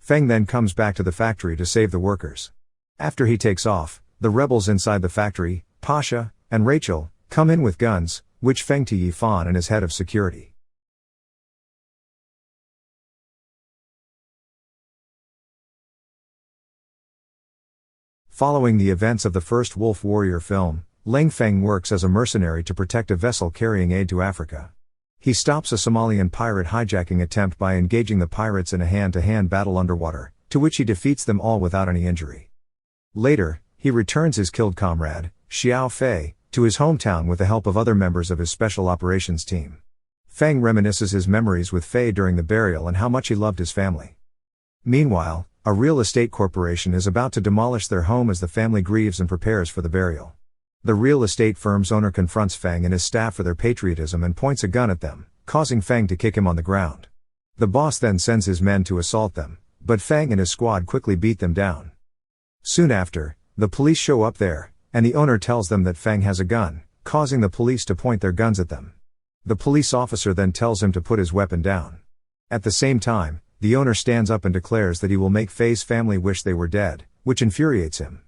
Feng then comes back to the factory to save the workers. After he takes off, the rebels inside the factory, Pasha and Rachel, come in with guns, which Feng to Yifan and his head of security. Following the events of the first Wolf Warrior film, Leng Feng works as a mercenary to protect a vessel carrying aid to Africa. He stops a Somalian pirate hijacking attempt by engaging the pirates in a hand-to-hand battle underwater, to which he defeats them all without any injury. Later, he returns his killed comrade, Xiao Fei, to his hometown with the help of other members of his special operations team. Feng reminisces his memories with Fei during the burial and how much he loved his family. Meanwhile, a real estate corporation is about to demolish their home as the family grieves and prepares for the burial. The real estate firm's owner confronts Feng and his staff for their patriotism and points a gun at them, causing Feng to kick him on the ground. The boss then sends his men to assault them, but Feng and his squad quickly beat them down. Soon after, the police show up there, and the owner tells them that Feng has a gun, causing the police to point their guns at them. The police officer then tells him to put his weapon down. At the same time, the owner stands up and declares that he will make Fei's family wish they were dead, which infuriates him.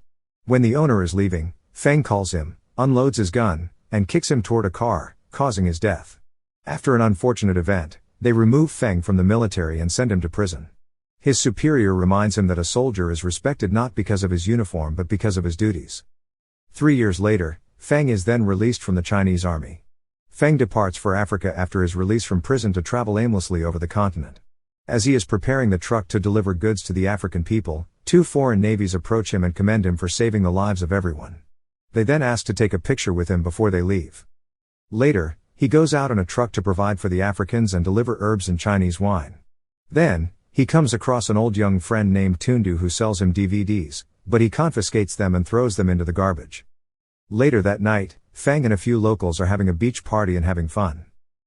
When the owner is leaving, Feng calls him, unloads his gun, and kicks him toward a car, causing his death. After an unfortunate event, they remove Feng from the military and send him to prison. His superior reminds him that a soldier is respected not because of his uniform but because of his duties. 3 years later, Feng is then released from the Chinese army. Feng departs for Africa after his release from prison to travel aimlessly over the continent. As he is preparing the truck to deliver goods to the African people, 2 foreign navies approach him and commend him for saving the lives of everyone. They then ask to take a picture with him before they leave. Later, he goes out in a truck to provide for the Africans and deliver herbs and Chinese wine. Then, he comes across an old young friend named Tundu who sells him DVDs, but he confiscates them and throws them into the garbage. Later that night, Feng and a few locals are having a beach party and having fun.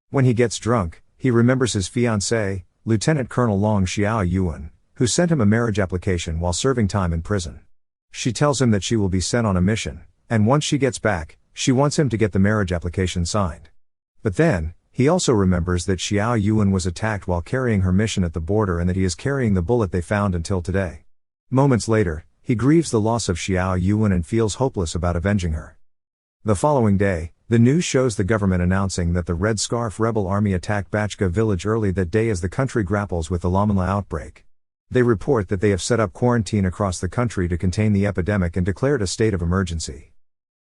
When he gets drunk, he remembers his fiancée, Lieutenant Colonel Long Xiao Yuan, who sent him a marriage application while serving time in prison. She tells him that she will be sent on a mission, and once she gets back, she wants him to get the marriage application signed. But then, he also remembers that Xiao Yuan was attacked while carrying her mission at the border and that he is carrying the bullet they found until today. Moments later, he grieves the loss of Xiao Yuan and feels hopeless about avenging her. The following day, the news shows the government announcing that the Red Scarf rebel army attacked Bachka village early that day as the country grapples with the Lamala outbreak. They report that they have set up quarantine across the country to contain the epidemic and declared a state of emergency.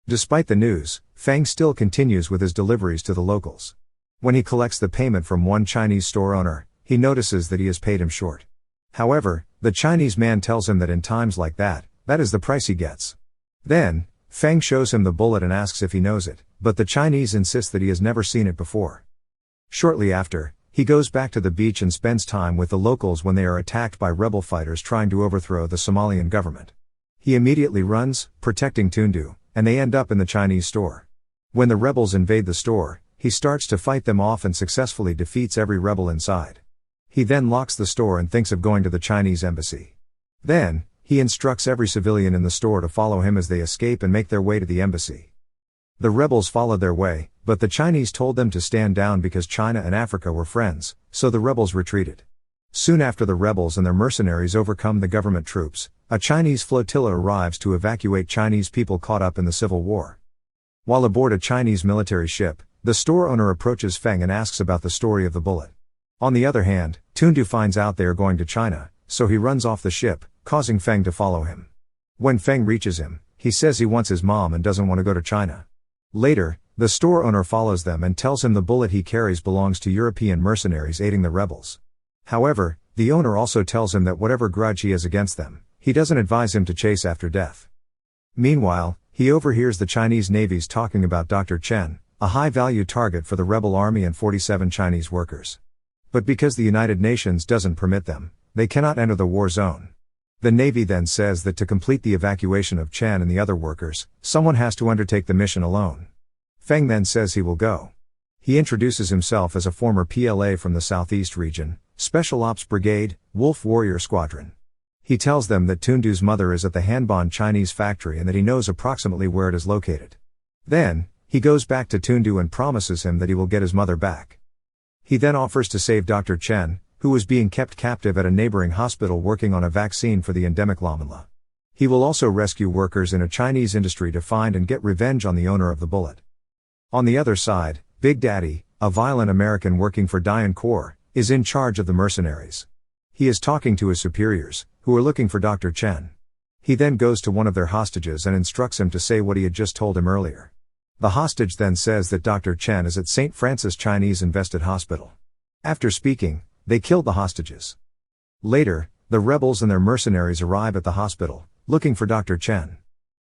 Despite the news, Feng still continues with his deliveries to the locals. When he collects the payment from one Chinese store owner, he notices that he has paid him short. However, the Chinese man tells him that in times like that is the price he gets. Then, Feng shows him the bullet and asks if he knows it, but the Chinese insist that he has never seen it before. Shortly after, he goes back to the beach and spends time with the locals when they are attacked by rebel fighters trying to overthrow the Somalian government. He immediately runs, protecting Tundu, and they end up in the Chinese store. When the rebels invade the store, he starts to fight them off and successfully defeats every rebel inside. He then locks the store and thinks of going to the Chinese embassy. Then, he instructs every civilian in the store to follow him as they escape and make their way to the embassy. The rebels followed their way, but the Chinese told them to stand down because China and Africa were friends, so the rebels retreated. Soon after the rebels and their mercenaries overcome the government troops, a Chinese flotilla arrives to evacuate Chinese people caught up in the civil war. While aboard a Chinese military ship, the store owner approaches Feng and asks about the story of the bullet. On the other hand, Tundu finds out they are going to China, so he runs off the ship, causing Feng to follow him. When Feng reaches him, he says he wants his mom and doesn't want to go to China. Later, the store owner follows them and tells him the bullet he carries belongs to European mercenaries aiding the rebels. However, the owner also tells him that whatever grudge he has against them, he doesn't advise him to chase after death. Meanwhile, he overhears the Chinese navies talking about Dr. Chen, a high-value target for the rebel army and 47 Chinese workers. But because the United Nations doesn't permit them, they cannot enter the war zone. The Navy then says that to complete the evacuation of Chen and the other workers, someone has to undertake the mission alone. Feng then says he will go. He introduces himself as a former PLA from the Southeast region, Special Ops Brigade, Wolf Warrior Squadron. He tells them that Tundu's mother is at the Hanbon Chinese factory and that he knows approximately where it is located. Then, he goes back to Tundu and promises him that he will get his mother back. He then offers to save Dr. Chen, who was being kept captive at a neighboring hospital working on a vaccine for the endemic Nameless. He will also rescue workers in a Chinese industry to find and get revenge on the owner of the bullet. On the other side, Big Daddy, a violent American working for Diane Corps, is in charge of the mercenaries. He is talking to his superiors, who are looking for Dr. Chen. He then goes to one of their hostages and instructs him to say what he had just told him earlier. The hostage then says that Dr. Chen is at St. Francis Chinese Invested Hospital. After speaking, they killed the hostages. Later, the rebels and their mercenaries arrive at the hospital, looking for Dr. Chen.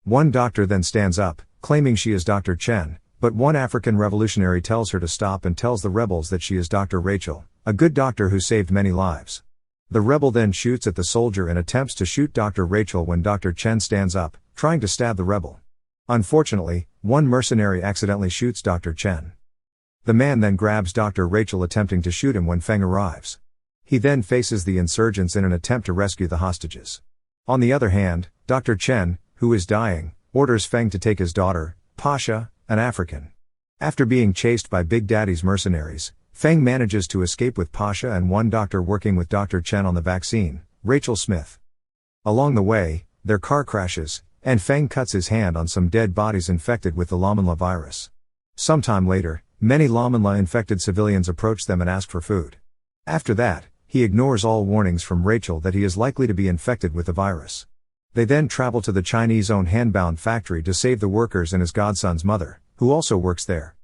One doctor then stands up, claiming she is Dr. Chen, but one African revolutionary tells her to stop and tells the rebels that she is Dr. Rachel, a good doctor who saved many lives. The rebel then shoots at the soldier and attempts to shoot Dr. Rachel when Dr. Chen stands up, trying to stab the rebel. Unfortunately, one mercenary accidentally shoots Dr. Chen. The man then grabs Dr. Rachel attempting to shoot him when Feng arrives. He then faces the insurgents in an attempt to rescue the hostages. On the other hand, Dr. Chen, who is dying, orders Feng to take his daughter, Pasha, an African. After being chased by Big Daddy's mercenaries, Feng manages to escape with Pasha and one doctor working with Dr. Chen on the vaccine, Rachel Smith. Along the way, their car crashes, and Feng cuts his hand on some dead bodies infected with the Nameless virus. Sometime later, many Nameless-infected civilians approach them and ask for food. After that, he ignores all warnings from Rachel that he is likely to be infected with the virus. They then travel to the Chinese-owned handbound factory to save the workers and his godson's mother, who also works there.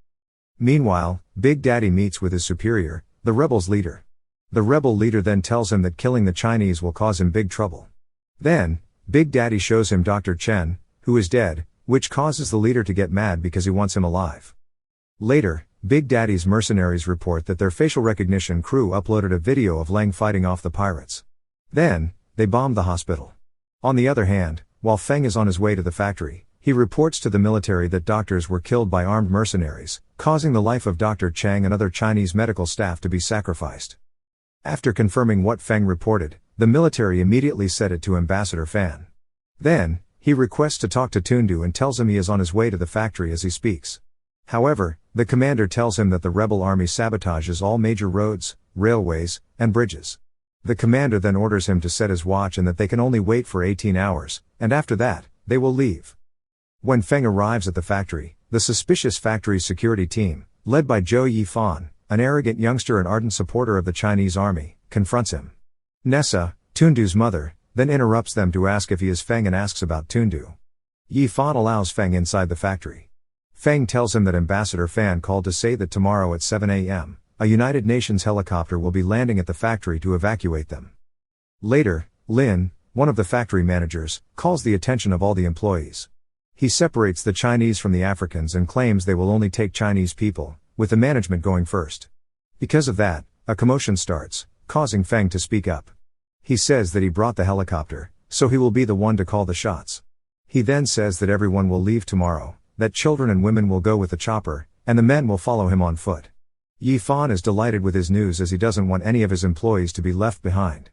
Meanwhile, Big Daddy meets with his superior, the rebels' leader. The rebel leader then tells him that killing the Chinese will cause him big trouble. Then, Big Daddy shows him Dr. Chen, who is dead, which causes the leader to get mad because he wants him alive. Later, Big Daddy's mercenaries report that their facial recognition crew uploaded a video of Leng fighting off the pirates. Then, they bombed the hospital. On the other hand, while Feng is on his way to the factory, he reports to the military that doctors were killed by armed mercenaries, causing the life of Dr. Chang and other Chinese medical staff to be sacrificed. After confirming what Feng reported, the military immediately said it to Ambassador Fan. Then, he requests to talk to Tundu and tells him he is on his way to the factory as he speaks. However, the commander tells him that the rebel army sabotages all major roads, railways, and bridges. The commander then orders him to set his watch and that they can only wait for 18 hours, and after that, they will leave. When Feng arrives at the factory, the suspicious factory security team, led by Zhou Yifan, an arrogant youngster and ardent supporter of the Chinese army, confronts him. Nessa, Tundu's mother, then interrupts them to ask if he is Feng and asks about Tundu. Yifan allows Feng inside the factory. Feng tells him that Ambassador Fan called to say that tomorrow at 7 a.m., a United Nations helicopter will be landing at the factory to evacuate them. Later, Lin, one of the factory managers, calls the attention of all the employees. He separates the Chinese from the Africans and claims they will only take Chinese people, with the management going first. Because of that, a commotion starts, causing Feng to speak up. He says that he brought the helicopter, so he will be the one to call the shots. He then says that everyone will leave tomorrow, that children and women will go with the chopper, and the men will follow him on foot. Yifan is delighted with his news as he doesn't want any of his employees to be left behind.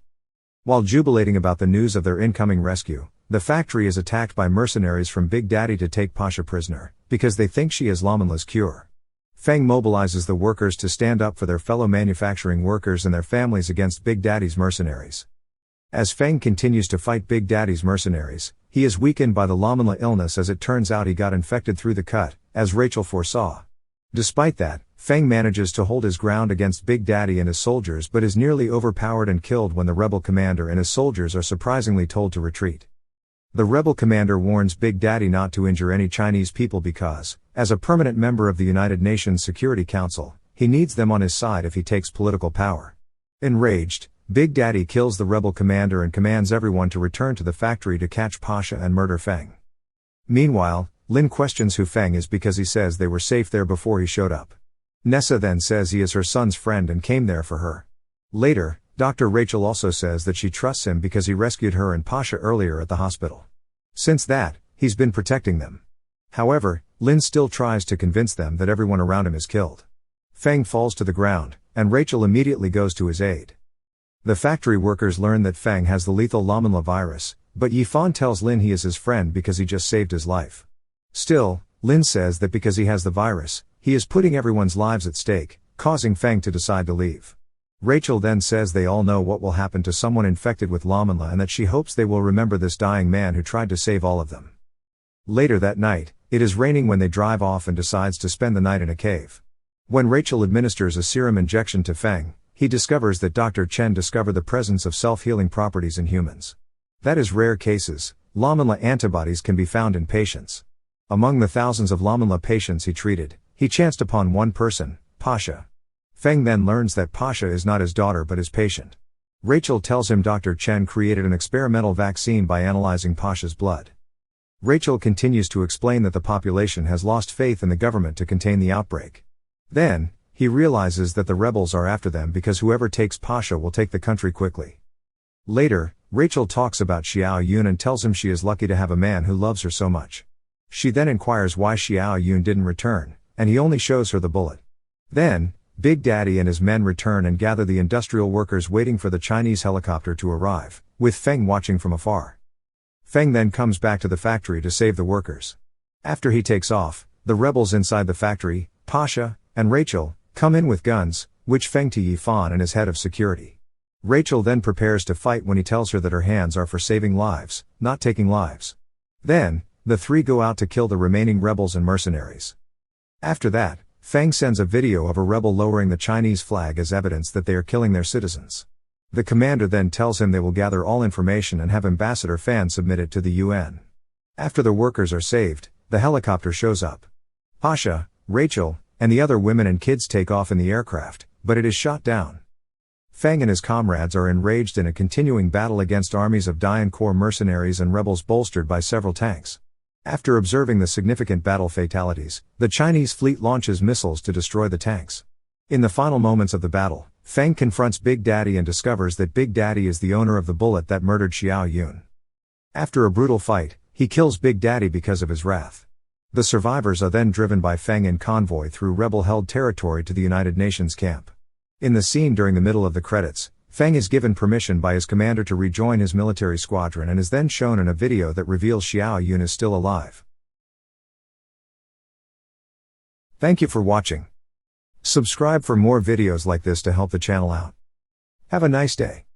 While jubilating about the news of their incoming rescue, the factory is attacked by mercenaries from Big Daddy to take Pasha prisoner, because they think she is Nameless cure. Feng mobilizes the workers to stand up for their fellow manufacturing workers and their families against Big Daddy's mercenaries. As Feng continues to fight Big Daddy's mercenaries, he is weakened by the Nameless illness as it turns out he got infected through the cut, as Rachel foresaw. Despite that, Feng manages to hold his ground against Big Daddy and his soldiers but is nearly overpowered and killed when the rebel commander and his soldiers are surprisingly told to retreat. The rebel commander warns Big Daddy not to injure any Chinese people because, as a permanent member of the United Nations Security Council, he needs them on his side if he takes political power. Enraged, Big Daddy kills the rebel commander and commands everyone to return to the factory to catch Pasha and murder Feng. Meanwhile, Lin questions who Feng is because he says they were safe there before he showed up. Nessa then says he is her son's friend and came there for her. Later, Dr. Rachel also says that she trusts him because he rescued her and Pasha earlier at the hospital. Since that, he's been protecting them. However, Lin still tries to convince them that everyone around him is killed. Feng falls to the ground, and Rachel immediately goes to his aid. The factory workers learn that Feng has the lethal Nameless virus, but Yifan tells Lin he is his friend because he just saved his life. Still, Lin says that because he has the virus, he is putting everyone's lives at stake, causing Feng to decide to leave. Rachel then says they all know what will happen to someone infected with Lamanla and that she hopes they will remember this dying man who tried to save all of them. Later that night, it is raining when they drive off and decides to spend the night in a cave. When Rachel administers a serum injection to Feng, he discovers that Dr. Chen discovered the presence of self-healing properties in humans. That is rare cases. Lamanla antibodies can be found in patients. Among the thousands of Lamanla patients he treated, he chanced upon one person, Pasha. Feng then learns that Pasha is not his daughter but his patient. Rachel tells him Dr. Chen created an experimental vaccine by analyzing Pasha's blood. Rachel continues to explain that the population has lost faith in the government to contain the outbreak. Then, he realizes that the rebels are after them because whoever takes Pasha will take the country quickly. Later, Rachel talks about Xiao Yun and tells him she is lucky to have a man who loves her so much. She then inquires why Xiao Yun didn't return, and he only shows her the bullet. Then, Big Daddy and his men return and gather the industrial workers waiting for the Chinese helicopter to arrive, with Feng watching from afar. Feng then comes back to the factory to save the workers. After he takes off, the rebels inside the factory, Pasha, and Rachel, come in with guns, which Feng to Yifan and his head of security. Rachel then prepares to fight when he tells her that her hands are for saving lives, not taking lives. Then, the three go out to kill the remaining rebels and mercenaries. After that, Feng sends a video of a rebel lowering the Chinese flag as evidence that they are killing their citizens. The commander then tells him they will gather all information and have Ambassador Fan submit it to the UN. After the workers are saved, the helicopter shows up. Pasha, Rachel, and the other women and kids take off in the aircraft, but it is shot down. Feng and his comrades are enraged in a continuing battle against armies of Dian Corps mercenaries and rebels bolstered by several tanks. After observing the significant battle fatalities, the Chinese fleet launches missiles to destroy the tanks. In the final moments of the battle, Feng confronts Big Daddy and discovers that Big Daddy is the owner of the bullet that murdered Xiao Yun. After a brutal fight, he kills Big Daddy because of his wrath. The survivors are then driven by Feng in convoy through rebel-held territory to the United Nations camp. In the scene during the middle of the credits, Feng is given permission by his commander to rejoin his military squadron and is then shown in a video that reveals Xiao Yun is still alive. Thank you for watching. Subscribe for more videos like this to help the channel out. Have a nice day.